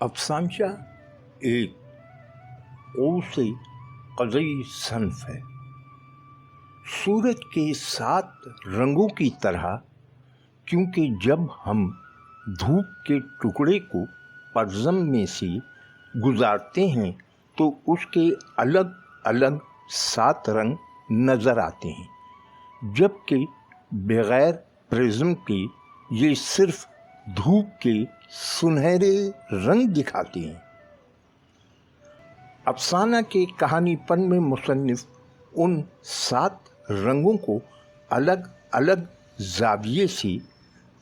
अफसानचा एक ओ से क़ज़ई सन्फ़ है। सूरज के 7 रंगों की तरह, क्योंकि जब हम धूप के टुकड़े को प्रिज़्म में से गुजारते हैं तो उसके अलग अलग 7 रंग नज़र आते हैं, जबकि बग़ैर प्रिज़्म के ये सिर्फ धूप के सुनहरे रंग दिखाते हैं। अफसाना के कहानीपन में मुसन्निफ उन 7 रंगों को अलग अलग ज़ाविये से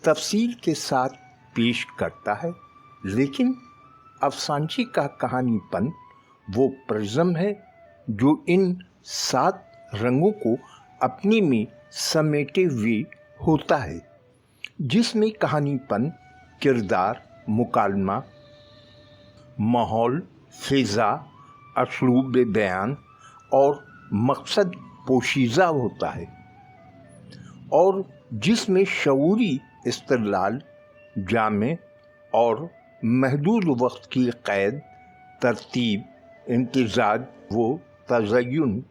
तफसील के साथ पेश करता है, लेकिन अफसानची का कहानीपन वो प्रिज़्म है जो इन 7 रंगों को अपने में समेटे हुए होता है, जिसमें कहानीपन, किरदार, मुकालमा, माहौल, फ़िज़ा, असलूब बयान और मकसद पोशीज़ा होता है, और जिसमें शऊरी इस्तिदलाल, जामे और महदूद वक्त की क़ैद, तरतीब, इम्तिज़ाज व तज़य्युन,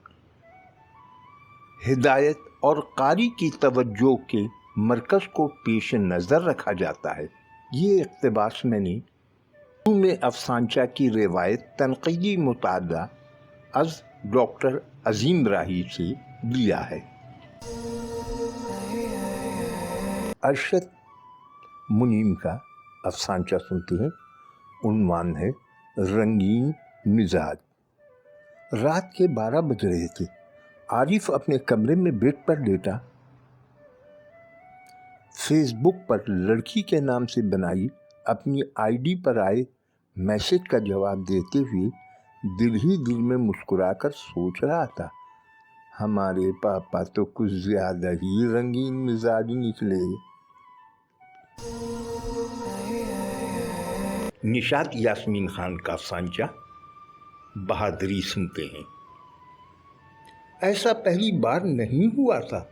हिदायत और कारी की तवज्जो के मरकज़ को पेश नज़र रखा जाता है। ये इक़्तिबास मैंने में अफसानचा की रिवायत तनक़ीदी मुतादा अज़ डॉक्टर अज़ीम राही से लिया है। अरशद मुनीम का अफसानचा सुनते हैं। उन्वान है रंगीन मिजाज। रात के 12 बज रहे थे। आरिफ अपने कमरे में बेड पर लेटा फेसबुक पर लड़की के नाम से बनाई अपनी आईडी पर आए मैसेज का जवाब देते हुए दिल ही दिल में मुस्कुराकर सोच रहा था, हमारे पापा तो कुछ ज्यादा ही रंगीन मिजाज निकले। निशात यास्मीन खान का अफसानचा बहादुरी सुनते हैं। ऐसा पहली बार नहीं हुआ था।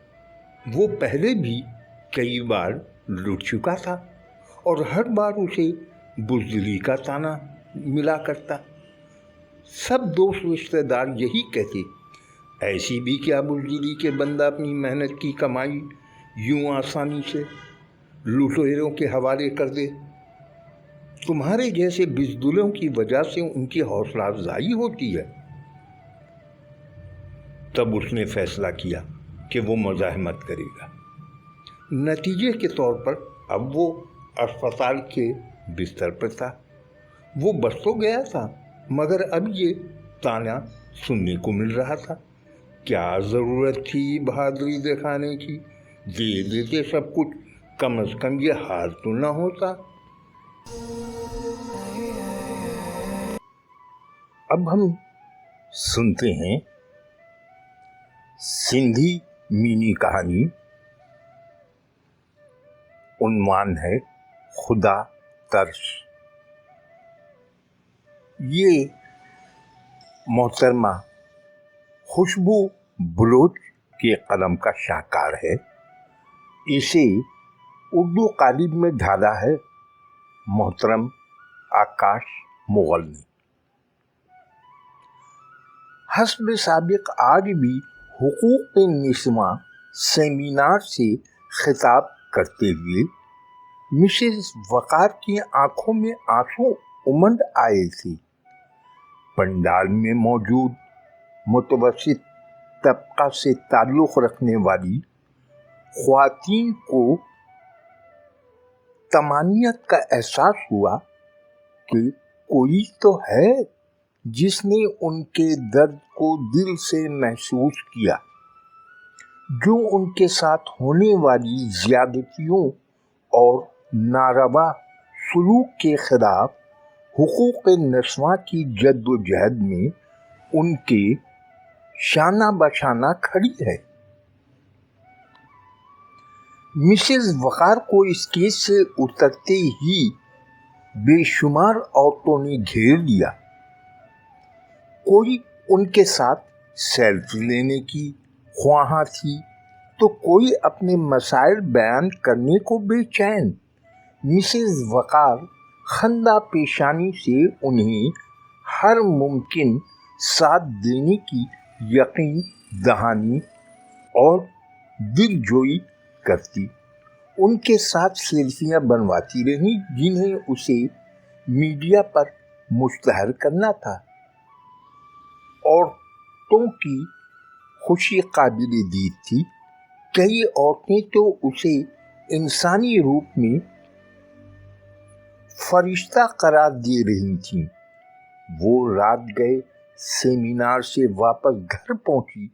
वो पहले भी कई बार लुट चुका था और हर बार उसे बुज़दिली का ताना मिला करता। सब दोस्त रिश्तेदार यही कहते, ऐसी भी क्या बुज़दिली के बंदा अपनी मेहनत की कमाई यूं आसानी से लुटेरों के हवाले कर दे। तुम्हारे जैसे बिज़दिलों की वजह से उनकी हौसला अफजाई होती है। तब उसने फैसला किया कि वो मज़ाहमत करेगा। नतीजे के तौर पर अब वो अस्पताल के बिस्तर पर था। वो बच तो गया था, मगर अब ये ताना सुनने को मिल रहा था। क्या ज़रूरत थी बहादुरी दिखाने की? दे देते सब कुछ, कम से कम ये हार तो ना होता। अब हम सुनते हैं सिंधी मीनी कहानी। उन्वान है खुदा तरस। ये मोहतरमा खुशबू बलोच के कलम का शाहकार है। इसे उर्दू कालिब में ढाला है मोहतरम आकाश मुगल ने। हस्ब साबिक आज भी हुकूक निस्वां सेमिनार से खिताब करते हुए मिसेस वकार की आंखों में आंसू उमड़ आए थे। पंडाल में मौजूद मुतवस्सित तबका से ताल्लुक़ रखने वाली ख्वातीन को तमानियत का एहसास हुआ कि कोई तो है जिसने उनके दर्द को दिल से महसूस किया, जो उनके साथ होने वाली ज़्यादतियों और नारवा सलूक के खिलाफ हुकूक निस्वां की जद्दोजहद में उनके शाना बशाना खड़ी है। मिसेस वकार को स्टेज से उतरते ही बेशुमार औरतों ने घेर लिया। कोई उनके साथ सेल्फी लेने की ख्वाहां थी तो कोई अपने मसाइल बयान करने को बेचैन। मिसेस वकार خندہ پیشانی سے انہیں ہر ممکن ساتھ دینے کی یقین دہانی اور دل جوئی کرتی، ان کے ساتھ سیلفیاں بنواتی رہی جنہیں اسے میڈیا پر مشتہر کرنا تھا۔ عورتوں کی خوشی قابل دید تھی، کئی عورتیں تو اسے انسانی روپ میں فرشتہ قرار دے رہی تھیں۔ وہ رات گئے سیمینار سے واپس گھر پہنچی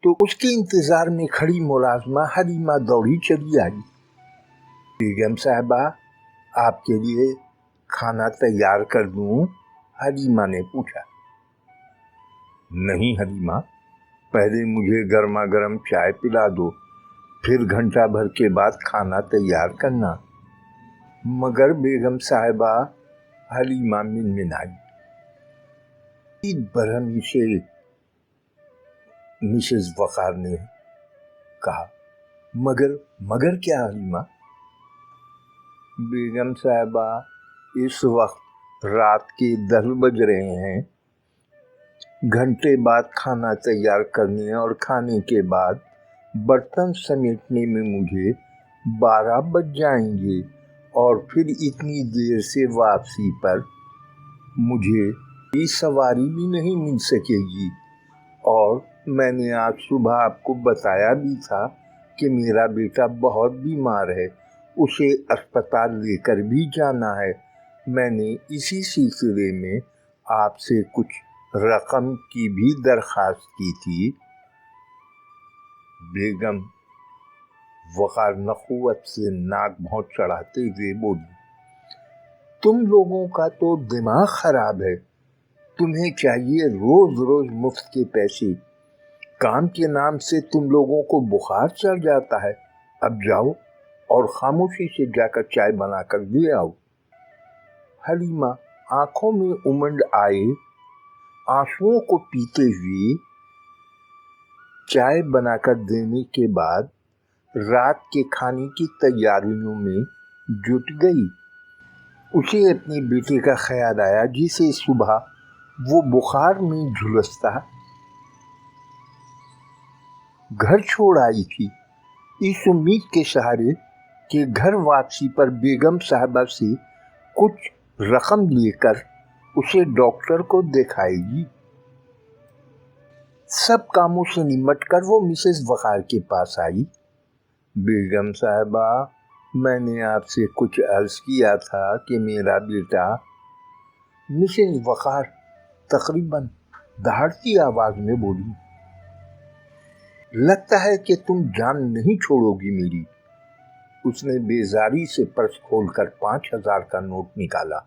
تو اس کے انتظار میں کھڑی ملازمہ حلیمہ دوڑی چلی آئی۔ بیگم صاحبہ، آپ کے لیے کھانا تیار کر دوں؟ حلیمہ نے پوچھا۔ نہیں حلیمہ، پہلے مجھے گرما گرم چائے پلا دو، پھر گھنٹہ بھر کے بعد کھانا تیار کرنا۔ مگر بیگم صاحبہ، حلیمہ منمنائی۔ برہمی سے مسز وقار نے کہا۔ مگر کیا حلیمہ؟ بیگم صاحبہ، اس وقت رات کے 10 بج رہے ہیں، گھنٹے بعد کھانا تیار کرنے اور کھانے کے بعد برتن سمیٹنے میں مجھے 12 بج جائیں گے، اور پھر اتنی دیر سے واپسی پر مجھے سواری بھی نہیں مل سکے گی، اور میں نے آج صبح آپ کو بتایا بھی تھا کہ میرا بیٹا بہت بیمار ہے، اسے اسپتال لے کر بھی جانا ہے۔ میں نے اسی سلسلے میں آپ سے کچھ رقم کی بھی درخواست کی تھی۔ بیگم وقار نخوت سے ناک بھونچ چڑھاتے ہوئے بولی، تم لوگوں کا تو دماغ خراب ہے، تمہیں چاہیے روز روز مفت کے پیسے، کام کے نام سے تم لوگوں کو بخار چڑھ جاتا ہے۔ اب جاؤ اور خاموشی سے جا کر چائے بنا کر لے آؤ۔ حلیمہ آنکھوں میں امنڈ آئے آنسوؤں کو پیتے ہوئے چائے بنا کر دینے کے بعد رات کے کھانے کی تیاریوں میں جٹ گئی۔ اسے اپنے بیٹے کا خیال آیا جسے صبح وہ بخار میں جھلستا گھر چھوڑ آئی تھی، اس امید کے سہارے کہ گھر واپسی پر بیگم صاحبہ سے کچھ رقم لے کر اسے ڈاکٹر کو دکھائے گی۔ سب کاموں سے نمٹ کر وہ مسز وقار کے پاس آئی۔ بیگم صاحبہ، میں نے آپ سے کچھ عرض کیا تھا کہ میرا بیٹا، مسز وقار تقریباً دہاڑتی آواز میں بولی، لگتا ہے کہ تم جان نہیں چھوڑو گی میری۔ اس نے بیزاری سے پرس کھول کر 5000 کا نوٹ نکالا۔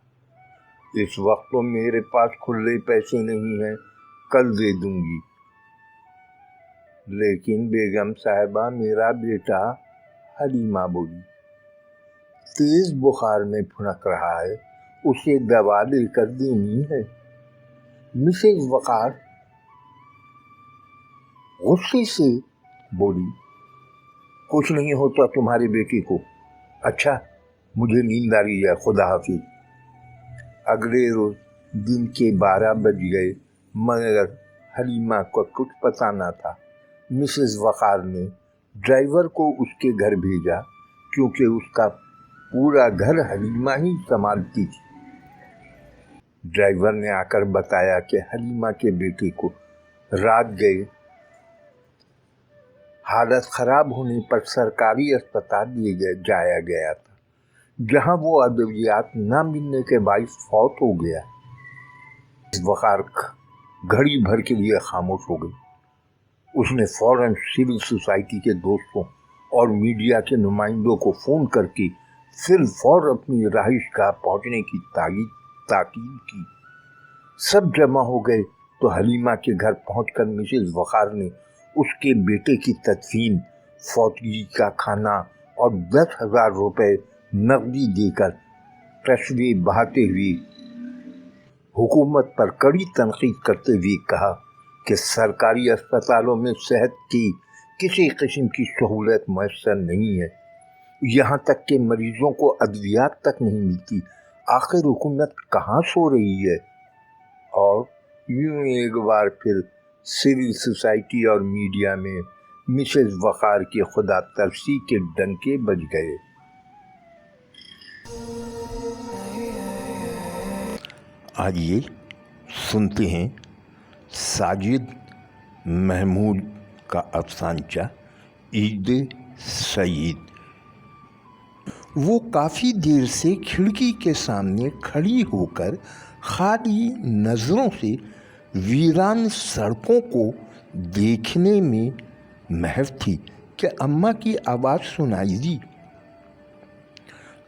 اس وقت تو میرے پاس کھلے پیسے نہیں ہیں، کل دے دوں گی۔ لیکن بیگم صاحبہ، میرا بیٹا، حلیمہ بولی، تیز بخار میں پھنک رہا ہے، اسے دوا لے کر دینی ہے۔ مسز وقار غصے سے بولی، کچھ نہیں ہوتا تمہارے بیٹے کو۔ اچھا، مجھے نیند آ رہی ہے، خدا حافظ۔ اگلے روز دن کے 12 بج گئے، مگر حلیمہ کو کچھ پتہ نہ تھا۔ مسز وقار نے ڈرائیور کو اس کے گھر بھیجا، کیونکہ اس کا پورا گھر حلیمہ ہی سنبھالتی تھی۔ ڈرائیور نے آ کر بتایا کہ حلیمہ کے بیٹے کو رات گئے حالت خراب ہونے پر سرکاری اسپتال لے جایا گیا تھا، جہاں وہ ادویات نہ ملنے کے باعث فوت ہو گیا۔ وقار گھڑی بھر کے لیے خاموش ہو گئی۔ اس نے فوراً سول سوسائٹی کے دوستوں اور میڈیا کے نمائندوں کو فون کر کے فی الفور اپنی رہائش گاہ پہنچنے کی تاکید کی۔ سب جمع ہو گئے تو حلیمہ کے گھر پہنچ کر مسز وقار نے اس کے بیٹے کی تدفین، فوتگی کا کھانا اور 10,000 روپے نقدی دے کر تصویر بہاتے ہوئے حکومت پر کڑی تنقید کرتے ہوئے کہا کہ سرکاری اسپتالوں میں صحت کی کسی قسم کی سہولت میسر نہیں ہے، یہاں تک کہ مریضوں کو ادویات تک نہیں ملتی۔ आखिर हुकूमत कहाँ सो रही है। और यूं एक बार फिर सिविल सोसाइटी और मीडिया में मिसेस वक़ार की खुदा तरसी के डंके बज गए। आइए सुनते हैं साजिद महमूद का अफसानचा ईद सईद। वो काफ़ी देर से खिड़की के सामने खड़ी होकर खाली नज़रों से वीरान सड़कों को देखने में महव थी कि अम्मा की आवाज़ सुनाई दी।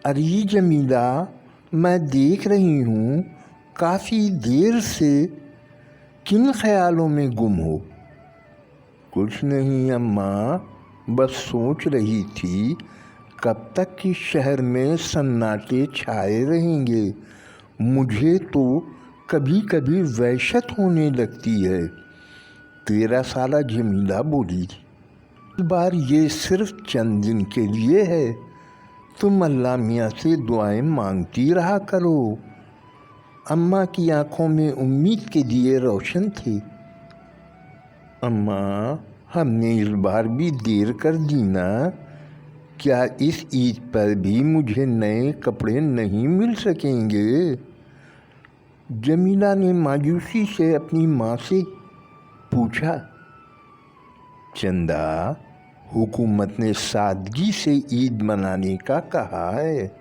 अरे जमीला, मैं देख रही हूँ काफ़ी देर से किन ख्यालों में गुम हो। कुछ नहीं अम्मा, बस सोच रही थी कब तक कि शहर में सन्नाटे छाए रहेंगे। मुझे तो कभी कभी वहशत होने लगती है। 13 साल जमीला बोली। इस बार ये सिर्फ चंद दिन के लिए है। तुम अल्लाह मियाँ से दुआएं मांगती रहा करो। अम्मा की आंखों में उम्मीद के दिए रोशन थे। अम्मा, हमने इस बार भी देर कर दी ना। क्या इस ईद पर भी मुझे नए कपड़े नहीं मिल सकेंगे? जमीला ने मायूसी से अपनी माँ से पूछा। चंदा, हुकूमत ने सादगी से ईद मनाने का कहा है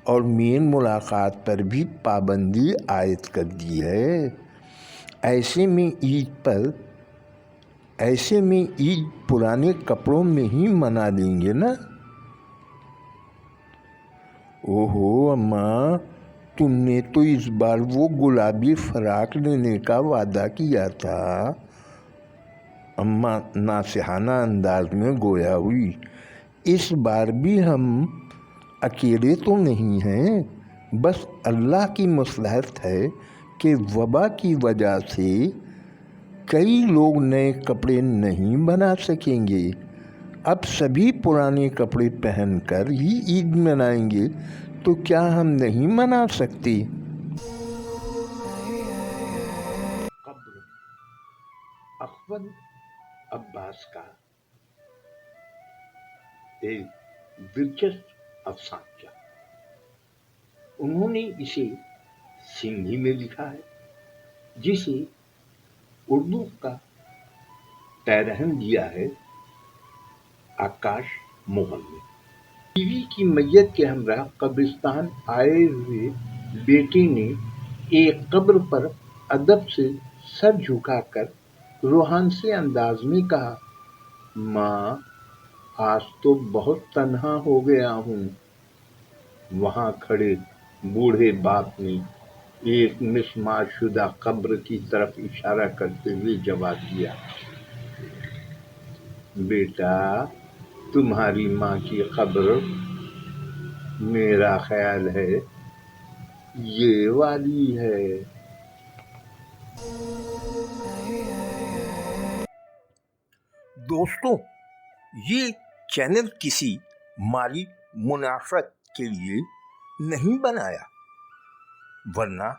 और मेन मुलाकात पर भी पाबंदी आयद कर दी है। ऐसे में ईद पुराने कपड़ों में ही मना लेंगे ना। ओहो अम्मा, तुमने तो इस बार वो गुलाबी फराक लेने का वादा किया था। अम्मा नासिहाना अंदाज में गोया हुई। इस बार भी हम अकेले तो नहीं हैं। बस अल्लाह की मसलहत है कि वबा की वजह से कई लोग नए कपड़े नहीं बना सकेंगे। अब सभी पुराने कपड़े पहनकर ही ईद मनाएंगे, तो क्या हम नहीं मना सकते? कब्र अखवंद अब्बास का एक दिलचस्प अफसाना। उन्होंने इसे सिंधी में लिखा है, जिसे उर्दू का तहरीर दिया है आकाश मुगल ने। बीवी की मैयत के हमरा कब्रिस्तान आए हुए बेटे ने एक कब्र पर अदब से सर झुकाकर रूहानी अंदाज में कहा, माँ, आज तो बहुत तन्हा हो गया हूँ। वहाँ खड़े बूढ़े बाप ने एक मिसमार शुदा कब्र की तरफ इशारा करते हुए जवाब दिया, बेटा, तुम्हारी माँ की कब्र मेरा ख्याल है ये वाली है। दोस्तों, ये चैनल किसी माली मुनाफत के लिए नहीं बनाया, वरना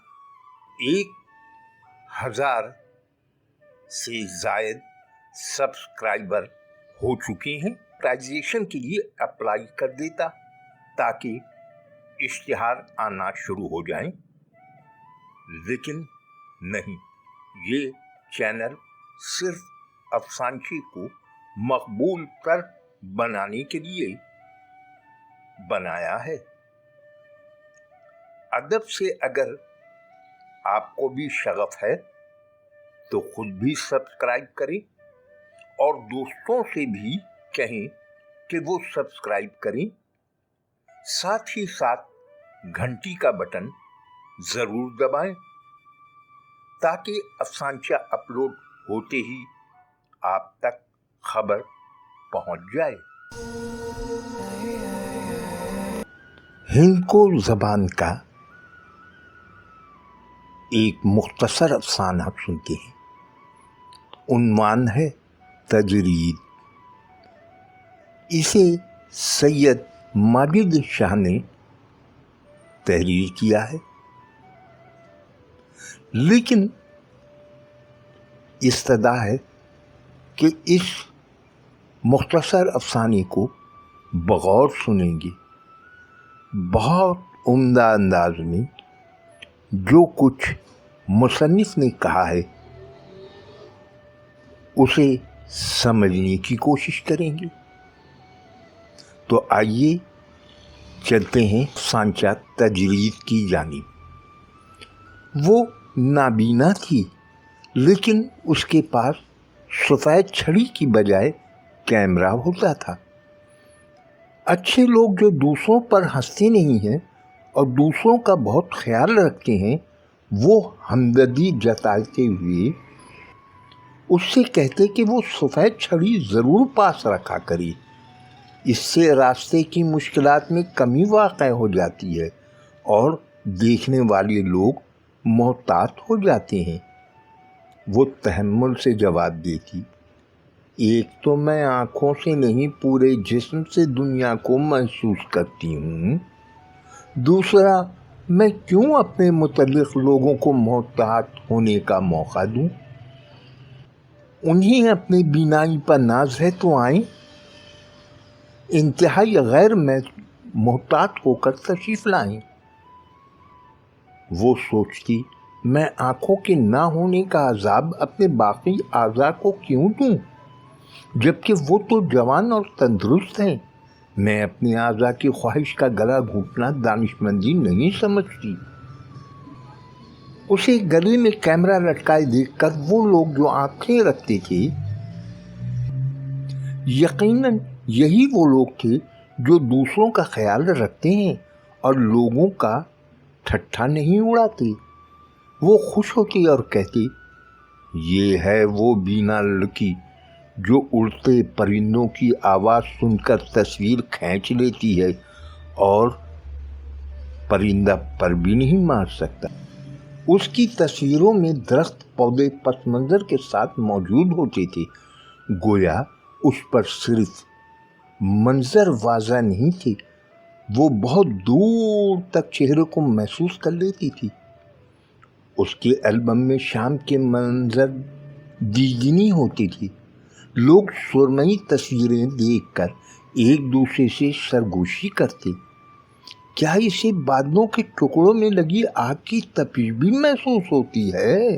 1000 से ज़ायद सब्सक्राइबर हो चुके हैं। मोनेटाइजेशन के लिए अप्लाई कर देता ताकि इश्तिहार आना शुरू हो जाएं, लेकिन नहीं, ये चैनल सिर्फ अफसानचे को मकबूल कर बनाने के लिए बनाया है। अदब से अगर आपको भी शगफ है तो खुद भी सब्सक्राइब करें और दोस्तों से भी कहें कि वो सब्सक्राइब करें। साथ ही साथ घंटी का बटन ज़रूर दबाएं ताकि अफसानचा अपलोड होते ही आप तक खबर पहुंच जाए। हिंदको ज़बान का एक मुख्तसर अफसाना सुनते हैं। उन्वान है तजरीद। इसे सैयद माजिद शाह ने تحریر کیا ہے، لیکن استدعا ہے کہ اس مختصر افسانے کو بغور سنیں گے، بہت عمدہ انداز میں جو کچھ مصنف نے کہا ہے اسے سمجھنے کی کوشش کریں گے۔ تو آئیے چلتے ہیں سانچہ تجرید کی جانب۔ وہ نابینا تھی، لیکن اس کے پاس سفید چھڑی کی بجائے کیمرہ ہوتا تھا۔ اچھے لوگ جو دوسروں پر ہنستے نہیں ہیں اور دوسروں کا بہت خیال رکھتے ہیں، وہ ہمدردی جتاتے ہوئے اس سے کہتے کہ وہ سفید چھڑی ضرور پاس رکھا کرے، اس سے راستے کی مشکلات میں کمی واقع ہو جاتی ہے اور دیکھنے والے لوگ محتاط ہو جاتے ہیں۔ وہ تحمل سے جواب دیتی، ایک تو میں آنکھوں سے نہیں پورے جسم سے دنیا کو محسوس کرتی ہوں، دوسرا میں کیوں اپنے متعلق لوگوں کو محتاط ہونے کا موقع دوں؟ انہیں اپنی بینائی پر ناز ہے تو آئیں، انتہائی غیر محتاط ہو کر تشریف لائیں۔ وہ سوچتی، میں آنکھوں کے نہ ہونے کا عذاب اپنے باقی اعضاء کو کیوں دوں، جبکہ وہ تو جوان اور تندرست ہیں۔ میں اپنے اعضاء کی خواہش کا گلا گھونٹنا دانشمندی نہیں سمجھتی۔ اسے گلے میں کیمرہ لٹکائے دیکھ کر وہ لوگ جو آنکھیں رکھتے تھے، یقیناً یہی وہ لوگ تھے جو دوسروں کا خیال رکھتے ہیں اور لوگوں کا ٹھٹھا نہیں اڑاتے۔ وہ خوش ہوتی اور کہتی، یہ ہے وہ بینا لڑکی جو اڑتے پرندوں کی آواز سن کر تصویر کھینچ لیتی ہے اور پرندہ پر بھی نہیں مار سکتا۔ اس کی تصویروں میں درخت پودے پس منظر کے ساتھ موجود ہوتے تھے، گویا اس پر صرف منظر واضح نہیں تھے، وہ بہت دور تک چہرے کو محسوس کر لیتی تھی۔ اس کے البم میں شام کے منظر دیدنی ہوتی تھی، لوگ سرمئی تصویریں دیکھ کر ایک دوسرے سے سرگوشی کرتے، کیا اسے بادلوں کے ٹکڑوں میں لگی آگ کی تپش بھی محسوس ہوتی ہے؟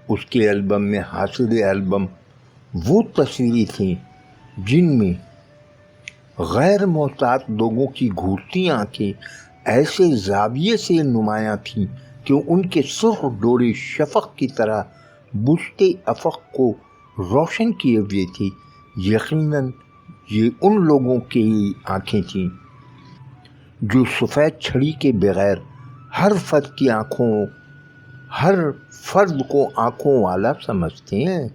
اس کے البم میں حاصل البم وہ تصویریں تھیں جن میں غیر محتاط لوگوں کی گھورتی آنکھیں ایسے زاویے سے نمایاں تھیں کہ ان کے سرخ ڈورے شفق کی طرح بجھتے افق کو روشن کیے ہوئے تھے۔ یقیناً یہ ان لوگوں کی آنکھیں تھیں جو سفید چھڑی کے بغیر ہر فرد کو آنکھوں والا سمجھتے ہیں۔